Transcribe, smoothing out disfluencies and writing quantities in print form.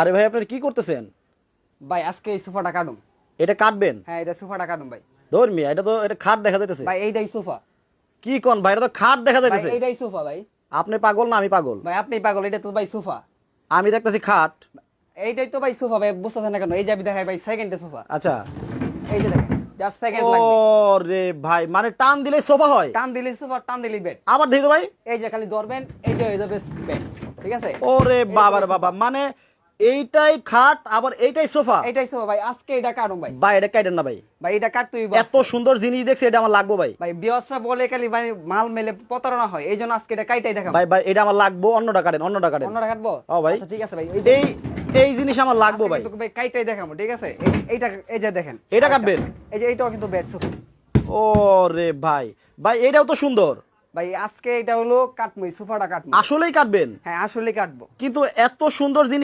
আরে ভাই আপনারা কি করতেছেন? ভাই আজকে এই সোফাটা কাটুম। এটা কাটবেন? হ্যাঁ এটা সোফাটা কাটুম ভাই। ধর্মিয়া, এটা খাট দেখা যাইতেছে। ভাই এইটাই সোফা। কি কোন ভাই, এটা তো খাট দেখা ভাই যাইতেছে। এইটাই সোফা ভাই। আপনি পাগল না আমি পাগল? ভাই আপনি পাগল, এটা তো ভাই সোফা। আমি দেখতেছি খাট। এইটাই তো ভাই সোফা ভাই, বুঝতেছেন না কেন? এই যে আমি দেখাই ভাই সেকেন্ডে সোফা। আচ্ছা। এই যে দেখেন, জাস্ট সেকেন্ড লাগবে। ওরে ভাই, মানে টান দিলে সোফা হয়? টান দিলি সোফা, টান দিলি বেড। আবার দেখো ভাই। এই যে খালি ধরবেন, এই যে হয়ে যাবে বেড। ঠিক আছে? ওরে এই বাবার হলো বাবা, সোফা। মানে এইটাই খাট আবার এইটাই সোফা। এইটাই সোফা ভাই, আজকে এটা কাটুম ভাই। ভাই এটা কাটেন না ভাই। ভাই এটা কাটতেই এত সুন্দর জিনিস দেখছি, এটা আমার লাগবে ভাই। ভাই বিয়সরা বলে খালি ভাই মাল মেলে প্রতারণা হয়, এই জন্য আজকে এটা কাইটাই দেখাবো। ভাই ভাই এটা আমার লাগবে, অন্যটা কাটেন, অন্যটা কাটেন। অন্যটা কাটবো? ও ভাই। আচ্ছা ঠিক আছে ভাই। এই এই জিনিস আমার লাগবে ভাই। ভাই কাইটাই দেখাবো, ঠিক আছে? এইটা এই যে দেখেন, এটা কাটবেন? এই যে এইটাও কিন্তু বেড সোফা। ওরে ভাই, ভাই এটাও তো সুন্দর। ভাই আজকে এটা হলো কাটমই, সোফাটা কাটমু। আসলেই কাটবেন? হ্যাঁ আসলে কাটবো। কিন্তু এত সুন্দর জিনিস